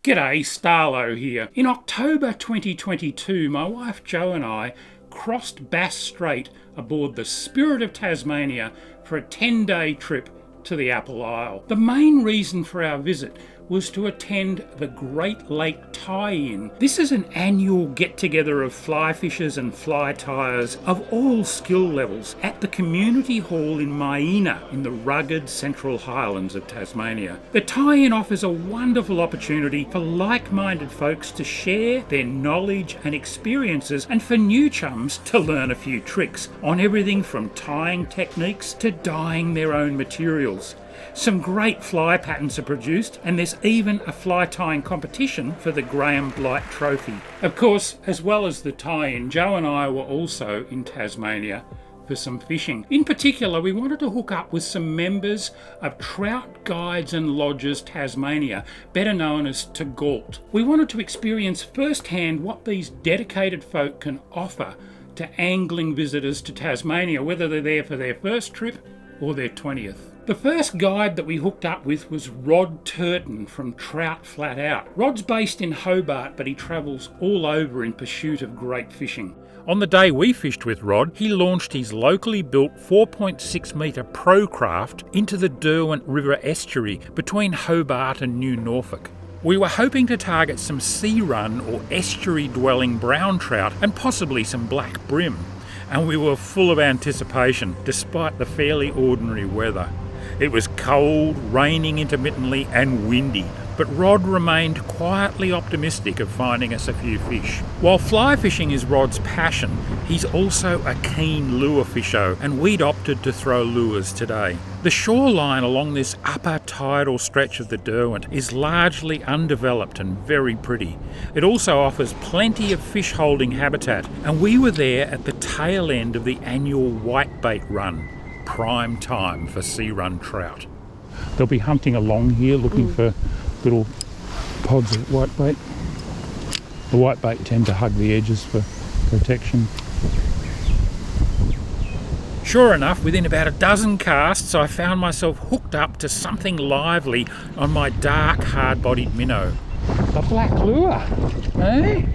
G'day, Starlo here. In October 2022, my wife Jo and I crossed Bass Strait aboard the Spirit of Tasmania for a 10-day trip to the Apple Isle. The main reason for our visit was to attend the Great Lake Tie-In. This is an annual get-together of fly fishers and fly tyers of all skill levels at the community hall in Maina in the rugged Central Highlands of Tasmania. The tie-in offers a wonderful opportunity for like-minded folks to share their knowledge and experiences, and for new chums to learn a few tricks on everything from tying techniques to dyeing their own materials. Some great fly patterns are produced, and there's even a fly tying competition for the Graham Blight Trophy. Of course, as well as the tie-in, Jo and I were also in Tasmania for some fishing. In particular, we wanted to hook up with some members of Trout Guides and Lodges Tasmania, better known as TGALT. We wanted to experience firsthand what these dedicated folk can offer to angling visitors to Tasmania, whether they're there for their first trip or their 20th. The first guide that we hooked up with was Rod Turton from Trout Flat Out. Rod's based in Hobart, but he travels all over in pursuit of great fishing. On the day we fished with Rod, he launched his locally built 4.6 metre Pro Craft into the Derwent River estuary between Hobart and New Norfolk. We were hoping to target some sea run or estuary dwelling brown trout and possibly some black brim. And we were full of anticipation despite the fairly ordinary weather. It was cold, raining intermittently and windy, but Rod remained quietly optimistic of finding us a few fish. While fly fishing is Rod's passion, he's also a keen lure fisher, and we'd opted to throw lures today. The shoreline along this upper tidal stretch of the Derwent is largely undeveloped and very pretty. It also offers plenty of fish holding habitat, and we were there at the tail end of the annual whitebait run. Prime time for sea run trout. They'll be hunting along here looking for little pods of whitebait. The whitebait tend to hug the edges for protection. Sure enough, within about a dozen casts, I found myself hooked up to something lively on my dark, hard-bodied minnow. A black lure, eh?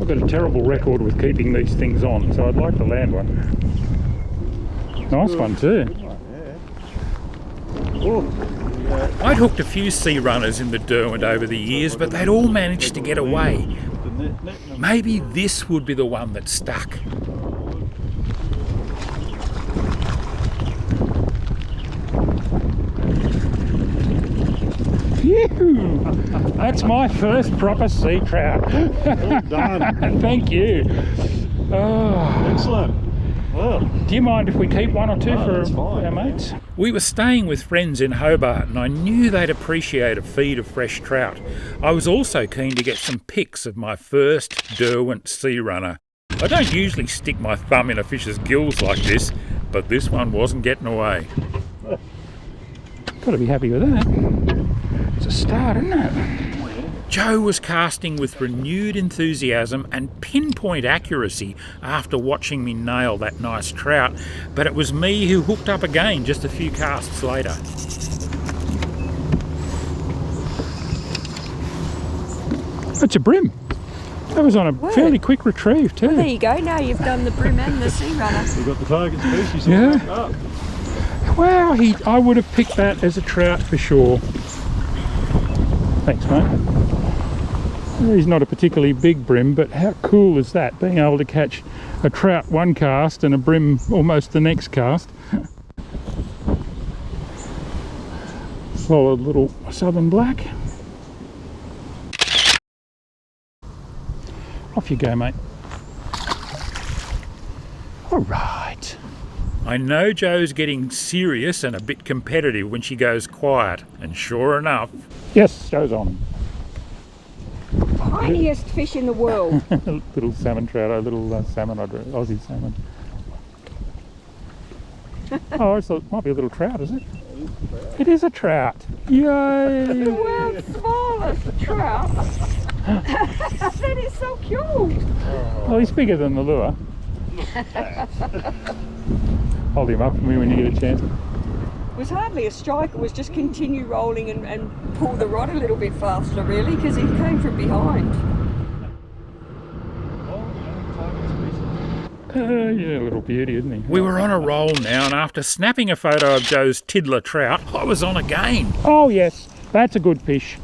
I've got a terrible record with keeping these things on, so I'd like to land one. Nice one too. I'd hooked a few sea runners in the Derwent over the years, but they'd all managed to get away. Maybe this would be the one that stuck. Phew! That's my first proper sea trout. Well done. Thank you. Oh. Excellent. Well, do you mind if we keep one or two for fine, our mates? We were staying with friends in Hobart, and I knew they'd appreciate a feed of fresh trout. I was also keen to get some pics of my first Derwent sea runner. I don't usually stick my thumb in a fish's gills like this, but this one wasn't getting away. Got to be happy with that. It's a start, isn't it? Jo was casting with renewed enthusiasm and pinpoint accuracy after watching me nail that nice trout, but it was me who hooked up again just a few casts later. It's a brim. That was on a fairly quick retrieve too. Well, there you go, now you've done the brim and the sea runner. we've got the target species. Yeah. Wow, I would have picked that as a trout for sure. Thanks, mate. He's not a particularly big brim, but how cool is that, being able to catch a trout one cast and a brim almost the next cast. Solid little southern black. Off you go, mate. All right. I know Jo's getting serious and a bit competitive when she goes quiet, and sure enough... Yes, Jo's on. Tiniest fish in the world. Little salmon trout, a little salmon, Aussie salmon. Oh, it might be a little trout, is it? It is a trout. Yay! The world's smallest trout. That is so cute. Well, he's bigger than the lure. Hold him up for me when you get a chance. It was hardly a strike, it was just continue rolling and pull the rod a little bit faster, really, because he came from behind. Yeah, little beauty, isn't he? We were on a roll now, and after snapping a photo of Joe's tiddler trout, I was on again. Oh yes, that's a good fish.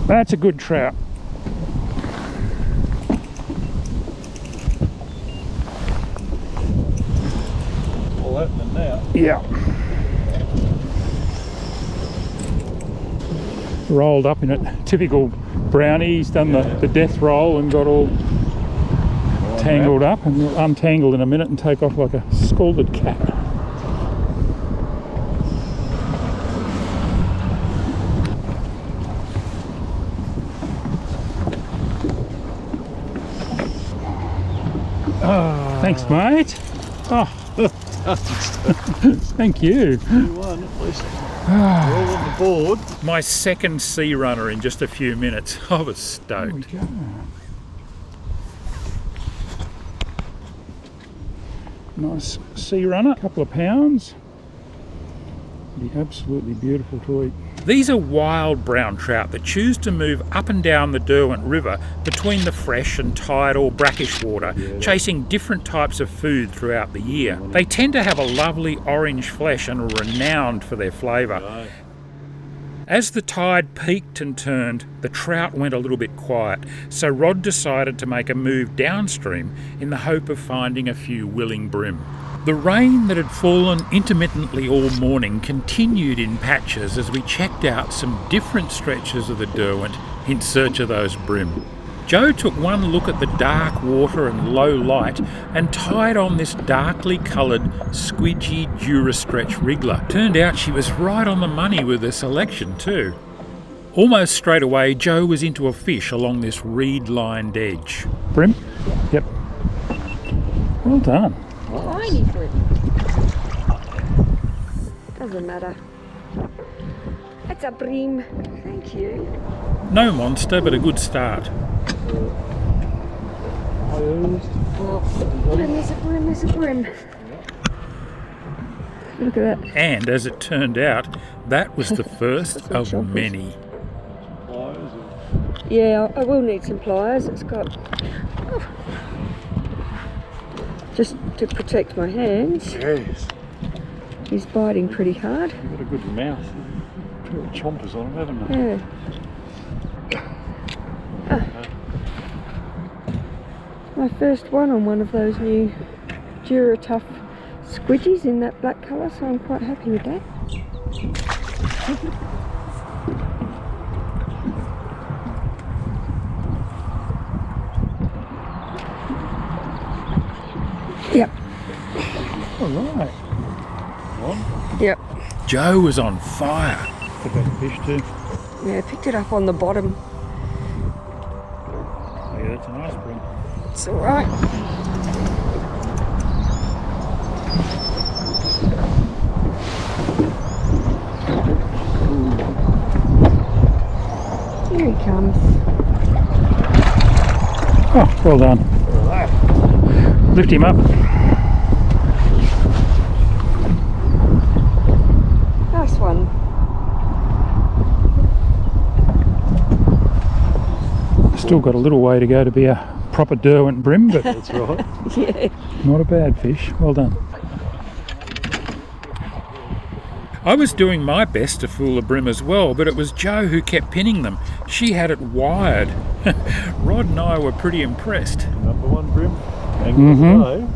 That's a good trout. All happening now. Yeah. Rolled up in it. Typical brownie. He's done the death roll and got all tangled up, and we'll untangle in a minute and take off like a scalded cat. Thanks, mate. Oh, thank you. You won, at least. We're all on the board. My second sea runner in just a few minutes. I was stoked. There we go. Nice sea runner, a couple of pounds. Be absolutely beautiful to eat. These are wild brown trout that choose to move up and down the Derwent River between the fresh and tidal brackish water, chasing different types of food throughout the year. They tend to have a lovely orange flesh and are renowned for their flavour. As the tide peaked and turned, the trout went a little bit quiet, so Rod decided to make a move downstream in the hope of finding a few willing bream. The rain that had fallen intermittently all morning continued in patches as we checked out some different stretches of the Derwent in search of those bream. Joe took one look at the dark water and low light and tied on this darkly coloured squidgy Durastretch wriggler. Turned out she was right on the money with her selection too. Almost straight away, Joe was into a fish along this reed-lined edge. Bream? Yep. Well done. Tiny bream. Doesn't matter. That's a bream. Thank you. No monster, but a good start. Brim is a brim is a brim. Look at that. And as it turned out, that was the first of many. Yeah, I will need some pliers. It's got... just to protect my hands. Yes. He's biting pretty hard. You've got a good mouth. Put chompers on him, haven't you? Yeah. My first one on one of those new Duratough squidgies in that black colour, so I'm quite happy with that. Yep. All right. On. Yep. Joe was on fire. Pick up a fish too. Yeah, I picked it up on the bottom. Oh yeah, that's a nice bream. It's alright. Here he comes. Oh, well done. Lift him up. Nice one. Still got a little way to go to be a proper Derwent bream, but That's right. Yeah. not a bad fish. Well done. I was doing my best to fool a bream as well, but it was Jo who kept pinning them. She had it wired. Rod and I were pretty impressed. Number one bream. Angle of the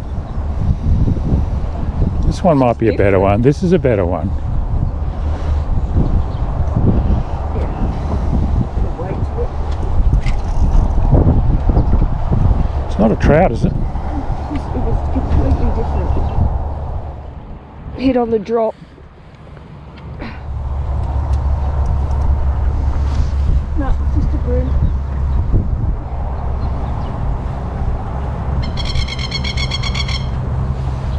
day. This one might be a better one. This is a better one. It's not a trout, is it? It was completely different. Hit on the drop. No, just a bream.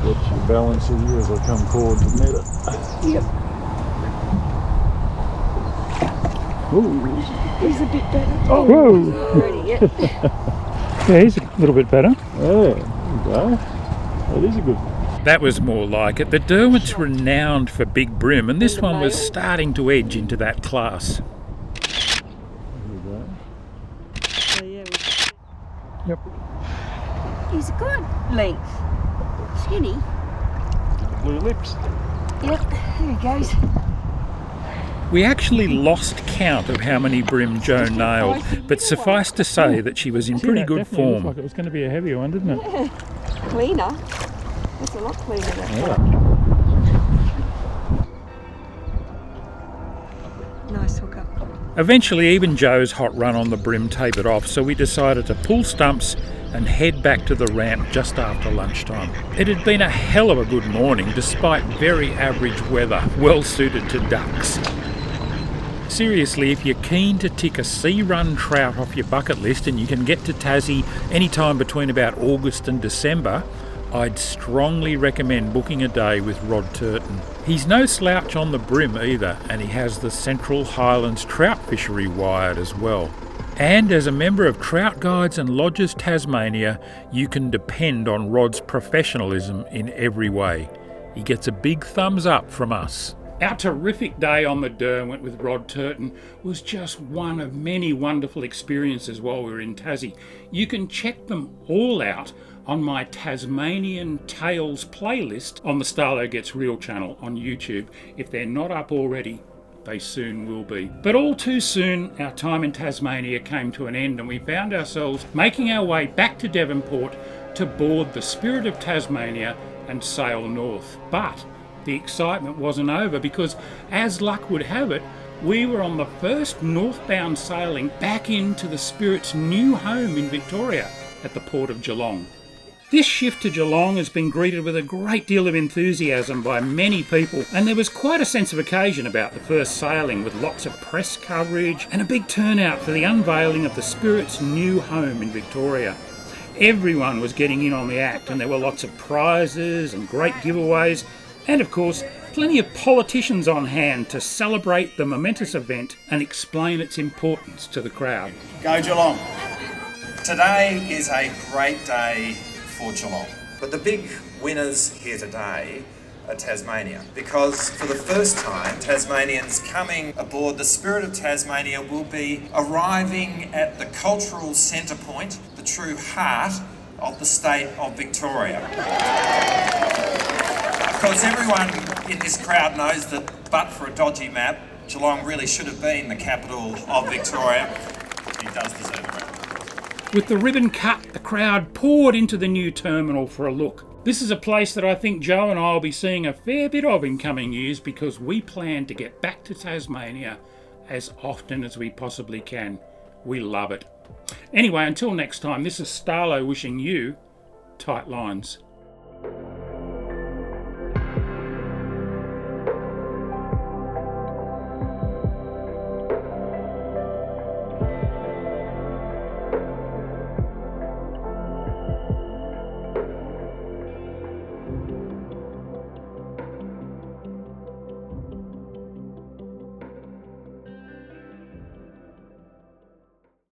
Watch your balance here as I come forward to net it. Yep. Ooh. He's a bit better. Oh, whoa. He's not ready yet. Yeah, he's a little bit better. Yeah, there you go. That is a good one. That was more like it. The Derwent's renowned for big bream, and this one was starting to edge into that class. Yep. He's a good length. Skinny. Blue lips. Yep, there he goes. We actually lost count of how many bream Jo nailed, but suffice to say that she was in pretty good form. Looked like it was going to be a heavier one, didn't it? Yeah. Cleaner. That's a lot cleaner than that. Nice hookup. Eventually, even Jo's hot run on the bream tapered off, so we decided to pull stumps and head back to the ramp just after lunchtime. It had been a hell of a good morning, despite very average weather, well suited to ducks. Seriously, if you're keen to tick a sea-run trout off your bucket list and you can get to Tassie anytime between about August and December, I'd strongly recommend booking a day with Rod Turton. He's no slouch on the bream either, and he has the Central Highlands trout fishery wired as well. And as a member of Trout Guides and Lodges Tasmania, you can depend on Rod's professionalism in every way. He gets a big thumbs up from us. Our terrific day on the Derwent with Rod Turton was just one of many wonderful experiences while we were in Tassie. You can check them all out on my Tasmanian Tales playlist on the Starlo Gets Real channel on YouTube. If they're not up already, they soon will be. But all too soon, our time in Tasmania came to an end and we found ourselves making our way back to Devonport to board the Spirit of Tasmania and sail north. But the excitement wasn't over because, as luck would have it, we were on the first northbound sailing back into the Spirit's new home in Victoria at the Port of Geelong. This shift to Geelong has been greeted with a great deal of enthusiasm by many people, and there was quite a sense of occasion about the first sailing, with lots of press coverage and a big turnout for the unveiling of the Spirit's new home in Victoria. Everyone was getting in on the act, and there were lots of prizes and great giveaways, and of course plenty of politicians on hand to celebrate the momentous event and explain its importance to the crowd. Go Geelong. Today is a great day for Geelong. But the big winners here today are Tasmania, because for the first time, Tasmanians coming aboard the Spirit of Tasmania will be arriving at the cultural centre point, the true heart of the state of Victoria. Of course, everyone in this crowd knows that, but for a dodgy map, Geelong really should have been the capital of Victoria. It does deserve a rep. With the ribbon cut, the crowd poured into the new terminal for a look. This is a place that I think Jo and I will be seeing a fair bit of in coming years, because we plan to get back to Tasmania as often as we possibly can. We love it. Anyway, until next time, this is Starlo wishing you tight lines.